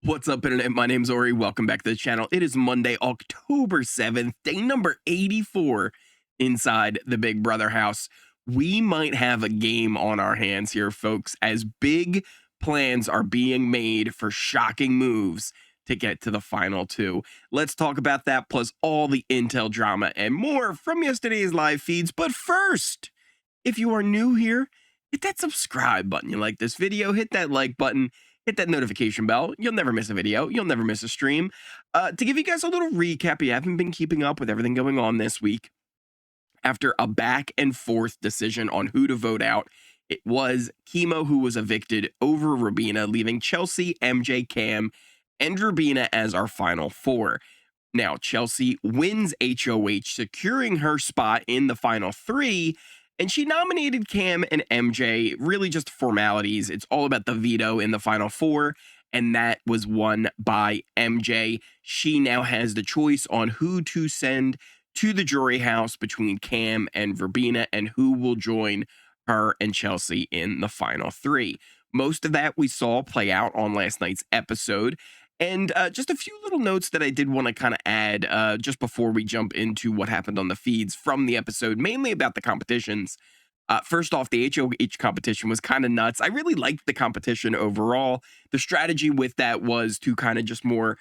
What's up, Internet? My name's Ori. Welcome back to the channel. It is Monday, October 7th, day number 84 inside the Big Brother house. We might have a game on our hands here, folks, as big plans are being made for shocking moves to get to the final two. Let's talk about that, plus all the intel drama and more from yesterday's live feeds. But first, if you are new here, hit that subscribe button. You like this video, hit that like button, hit that notification bell. You'll never miss a video. You'll never miss a stream. To give you guys a little recap, you haven't been keeping up with everything going on this week. After a back and forth decision on who to vote out, it was Chemo who was evicted over Rubina, leaving Chelsea, MJ, Cam, and Rubina as our final four. Now, Chelsea wins HOH, securing her spot in the final three, and she nominated Cam and MJ, really just formalities. It's all about the veto in the final four, and that was won by MJ. She now has the choice on who to send to the jury house between Cam and Rubina, and who will join her and Chelsea in the final three. Most of that we saw play out on last night's episode. And just a few little notes that I did want to kind of add just before we jump into what happened on the feeds from the episode, mainly about the competitions. First off, the HOH competition was kind of nuts. I really liked the competition overall. The strategy with that was to kind of just more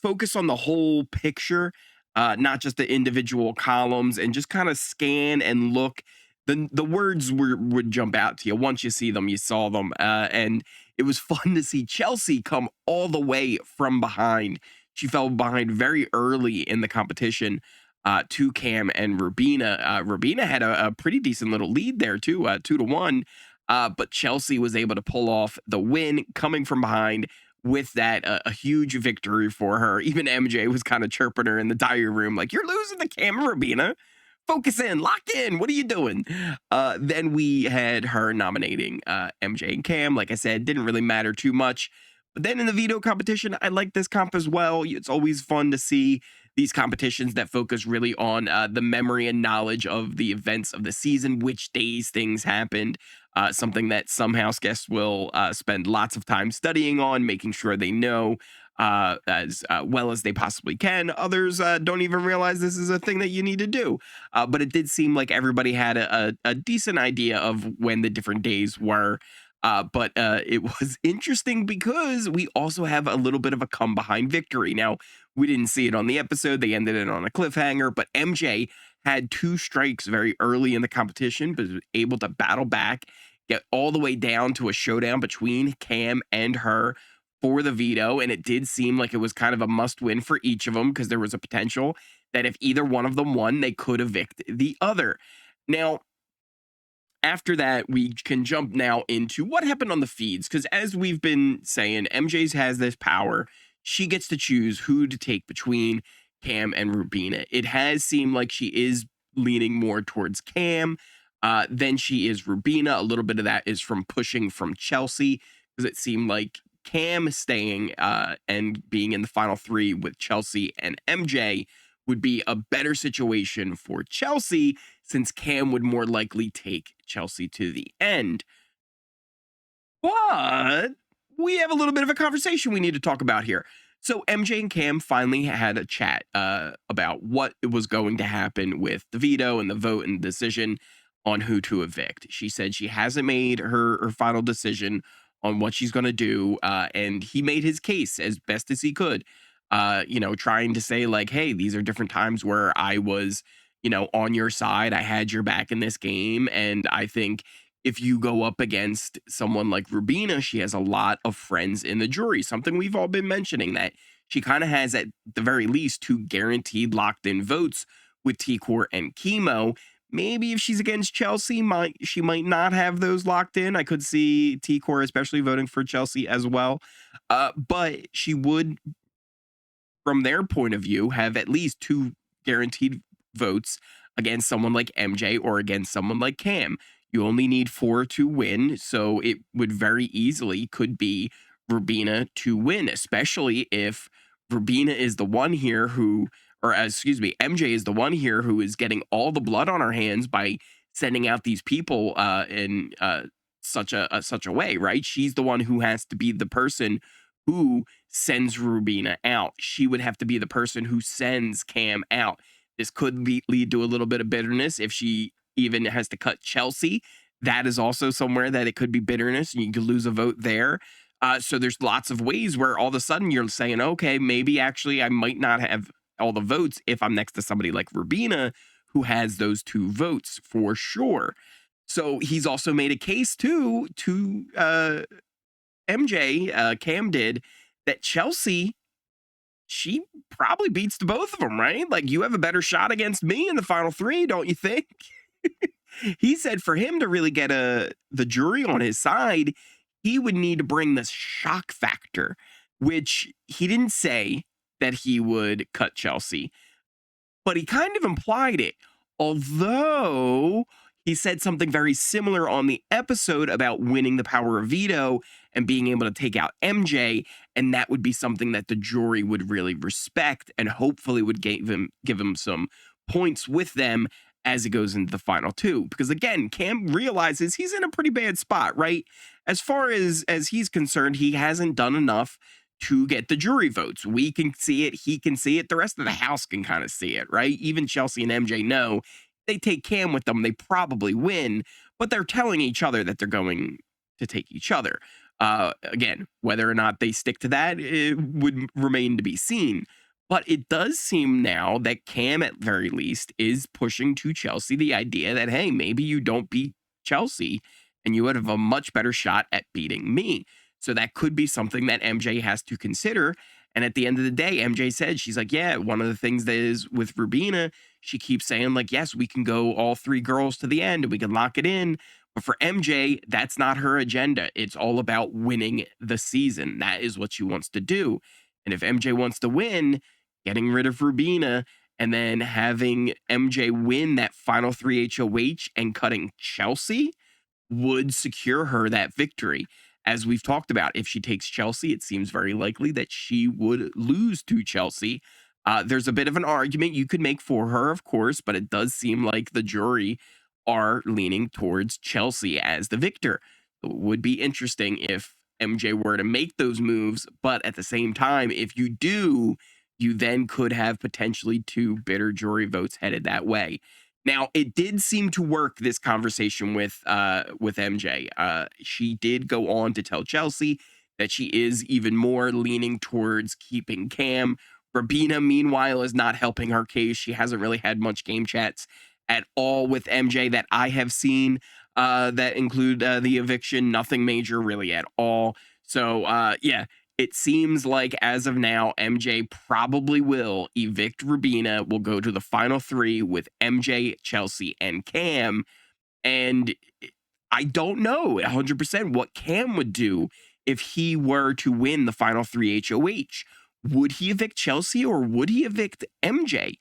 focus on the whole picture, not just the individual columns, and just kind of scan and look. The words would jump out to you. Once you see them, you saw them. And it was fun to see Chelsea come all the way from behind. She fell behind very early in the competition to Cam and Rubina. Rubina had a pretty decent little lead there too, 2-1. But Chelsea was able to pull off the win coming from behind. With that, a huge victory for her. Even MJ was kind of chirping her in the diary room, like, "You're losing to Cam and Rubina. Focus in, lock in. What are you doing?" Then we had her nominating MJ and Cam. Like I said, didn't really matter too much. But then in the veto competition, I like this comp as well. It's always fun to see these competitions that focus really on the memory and knowledge of the events of the season, which days things happened. Something that some house guests will spend lots of time studying on, making sure they know as well as they possibly can. Others don't even realize this is a thing that you need to do. But it did seem like everybody had a decent idea of when the different days were. But it was interesting because we also have a little bit of a come behind victory. Now, we didn't see it on the episode. They ended it on a cliffhanger, but MJ had 2 strikes very early in the competition, but was able to battle back, get all the way down to a showdown between Cam and her for the veto. And it did seem like it was kind of a must win for each of them, because there was a potential that if either one of them won, they could evict the other. Now, after that, we can jump now into what happened on the feeds, because as we've been saying, MJ's has this power. She gets to choose who to take between Cam and Rubina. It has seemed like she is leaning more towards Cam than she is Rubina. A little bit of that is from pushing from Chelsea, because it seemed like Cam staying and being in the final 3 with Chelsea and MJ would be a better situation for Chelsea, since Cam would more likely take Chelsea to the end. But we have a little bit of a conversation we need to talk about here. So MJ and Cam finally had a chat about what was going to happen with the veto and the vote and decision on who to evict. She said she hasn't made her final decision on what she's going to do, and he made his case as best as he could, trying to say, like, hey, these are different times where I was, on your side. I had your back in this game, and I think if you go up against someone like Rubina, she has a lot of friends in the jury, something we've all been mentioning, that she kind of has at the very least 2 guaranteed locked in votes with T-Core and Chemo. Maybe if she's against Chelsea, she might not have those locked in. I could see T-Core especially voting for Chelsea as well. But she would, from their point of view, have at least 2 guaranteed votes against someone like MJ or against someone like Cam. You only need 4 to win, so it would very easily could be Rubina to win, especially if Rubina is the one here who, or excuse me, MJ is the one here who is getting all the blood on her hands by sending out these people in such a way, right? She's the one who has to be the person who sends Rubina out. She would have to be the person who sends Cam out. This could lead to a little bit of bitterness if she even has to cut Chelsea. That is also somewhere that it could be bitterness, and you could lose a vote there. So there's lots of ways where all of a sudden you're saying, okay, maybe actually I might not have all the votes if I'm next to somebody like Rubina who has those 2 votes for sure. So he's also made a case too to MJ, Cam did, that Chelsea, she probably beats the both of them, right? Like, you have a better shot against me in the final 3, don't you think? He said for him to really get the jury on his side, he would need to bring this shock factor, which he didn't say that he would cut Chelsea, but he kind of implied it. Although he said something very similar on the episode about winning the power of veto and being able to take out MJ, and that would be something that the jury would really respect and hopefully would give him some points with them as it goes into the final 2. Because again, Cam realizes he's in a pretty bad spot, right? As far as he's concerned, he hasn't done enough to get the jury votes. We can see it, he can see it, the rest of the house can kind of see it, right? Even Chelsea and MJ know they take Cam with them, they probably win, but they're telling each other that they're going to take each other. Again, whether or not they stick to that, it would remain to be seen. But it does seem now that Cam, at very least, is pushing to Chelsea the idea that, hey, maybe you don't beat Chelsea and you would have a much better shot at beating me. So that could be something that MJ has to consider. And at the end of the day, MJ said, she's like, yeah, one of the things that is with Rubina, she keeps saying, like, yes, we can go all 3 girls to the end and we can lock it in. But for MJ, that's not her agenda. It's all about winning the season. That is what she wants to do. And if MJ wants to win, getting rid of Rubina and then having MJ win that final 3 HOH and cutting Chelsea would secure her that victory. As we've talked about, if she takes Chelsea, it seems very likely that she would lose to Chelsea. There's a bit of an argument you could make for her, of course, but it does seem like the jury are leaning towards Chelsea as the victor. It would be interesting if MJ were to make those moves, but at the same time, if you do, you then could have potentially 2 bitter jury votes headed that way. Now, it did seem to work, this conversation with MJ. She did go on to tell Chelsea that she is even more leaning towards keeping Cam. Rubina, meanwhile, is not helping her case. She hasn't really had much game chats at all with MJ that I have seen that include the eviction. Nothing major really at all. So, yeah, it seems like as of now, MJ probably will evict Rubina. We'll go to the final 3 with MJ, Chelsea, and Cam. And I don't know 100% what Cam would do if he were to win the final 3 HOH. Would he evict Chelsea or would he evict MJ?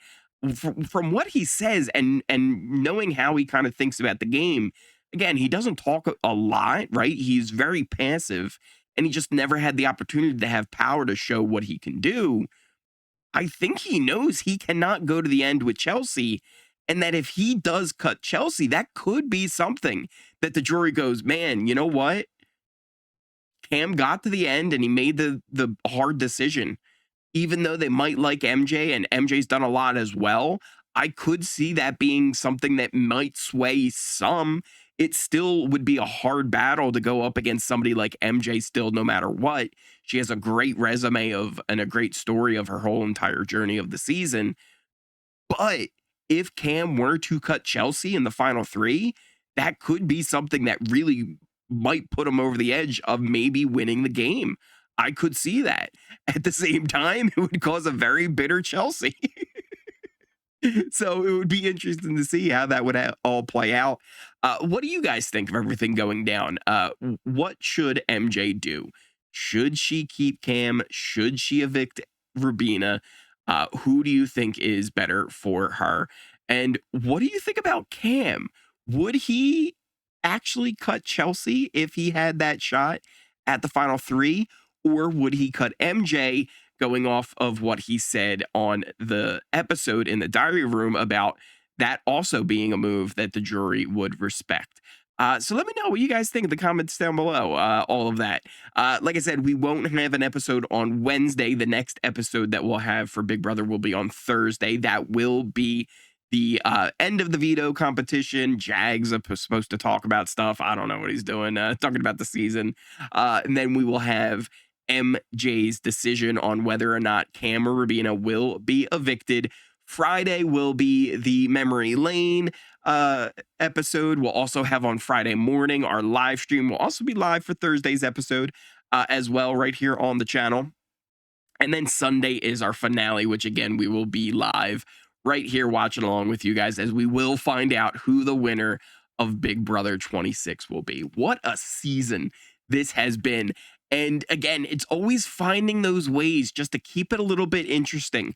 From what he says and knowing how he kind of thinks about the game, again, he doesn't talk a lot, right? He's very passive, and he just never had the opportunity to have power to show what he can do. I think he knows he cannot go to the end with Chelsea, and that if he does cut Chelsea, that could be something that the jury goes, man, you know what? Cam got to the end and he made the hard decision. Even though they might like MJ and MJ's done a lot as well, I could see that being something that might sway some. It still would be a hard battle to go up against somebody like MJ still, no matter what. She has a great resume and a great story of her whole entire journey of the season. But if Cam were to cut Chelsea in the final 3, that could be something that really might put him over the edge of maybe winning the game. I could see that. At the same time, it would cause a very bitter Chelsea. So it would be interesting to see how that would all play out. What do you guys think of everything going down? What should MJ do? Should she keep Cam? Should she evict Rubina? Who do you think is better for her? And what do you think about Cam? Would he actually cut Chelsea if he had that shot at the final 3? Or would he cut MJ, going off of what he said on the episode in the diary room about that also being a move that the jury would respect? So let me know what you guys think in the comments down below, all of that. Like I said, we won't have an episode on Wednesday. The next episode that we'll have for Big Brother will be on Thursday. That will be the end of the veto competition. Jags are supposed to talk about stuff. I don't know what he's doing, talking about the season. And then we will have MJ's decision on whether or not Cam or Rubina will be evicted. Friday will be the memory lane episode. We'll also have on Friday morning our live stream. Will also be live for Thursday's episode as well, right here on the channel. And then Sunday is our finale, which again, we will be live right here watching along with you guys as we will find out who the winner of Big Brother 26 will be. What a season this has been. And again, it's always finding those ways just to keep it a little bit interesting.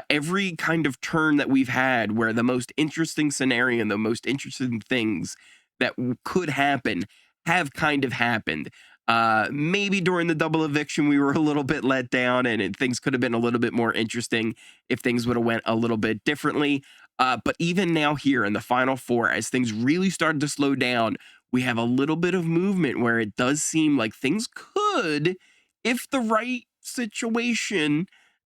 Every kind of turn that we've had where the most interesting scenario and the most interesting things that could happen have kind of happened. Maybe during the double eviction, we were a little bit let down and things could have been a little bit more interesting if things would have went a little bit differently. But even now here in the final four, as things really started to slow down, we have a little bit of movement where it does seem like things could, if the right situation,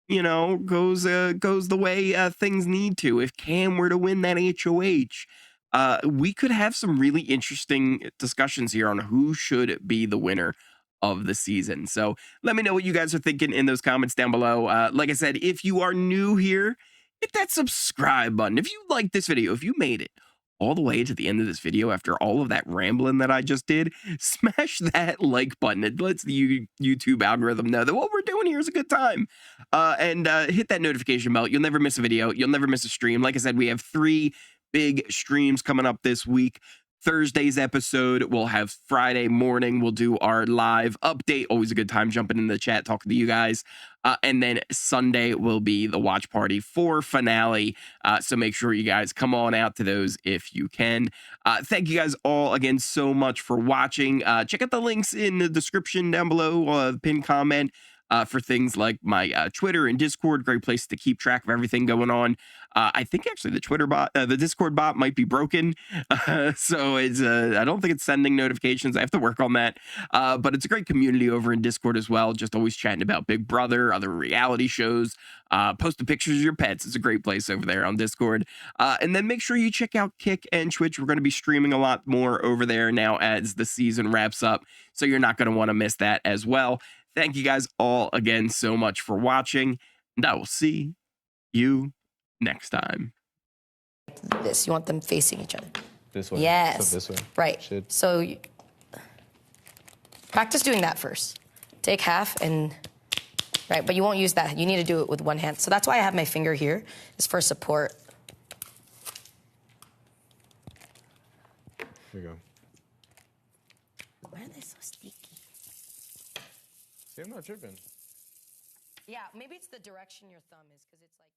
you know, goes the way things need to. If Cam were to win that HOH, we could have some really interesting discussions here on who should be the winner of the season. So let me know what you guys are thinking in those comments down below. Like I said, if you are new here, hit that subscribe button. If you like this video, if you made it all the way to the end of this video after all of that rambling that I just did, smash that like button. It lets the YouTube algorithm know that what we're doing here is a good time. And hit that notification bell. You'll never miss a video. You'll never miss a stream. Like I said, we have 3 big streams coming up this week. Thursday's episode, we'll have Friday morning. We'll do our live update. Always a good time jumping in the chat, talking to you guys. And then Sunday will be the watch party for finale. So make sure you guys come on out to those if you can. Thank you guys all again so much for watching. Check out the links in the description down below, the pinned comment. For things like my Twitter and Discord, great place to keep track of everything going on. I think actually the Twitter bot, the Discord bot might be broken. So it's, I don't think it's sending notifications. I have to work on that. But it's a great community over in Discord as well. Just always chatting about Big Brother, other reality shows, posting pictures of your pets. It's a great place over there on Discord. And then make sure you check out Kick and Twitch. We're going to be streaming a lot more over there now as the season wraps up. So you're not going to want to miss that as well. Thank you guys all again so much for watching, and I will see you next time. This, you want them facing each other. This way. Yes. So this way. Right. Should. So practice doing that first. Take half and, right, but you won't use that. You need to do it with one hand. So that's why I have my finger here, is for support. Here you go. Why are they so sticky? See, I'm not tripping. Yeah, maybe it's the direction your thumb is, because it's like...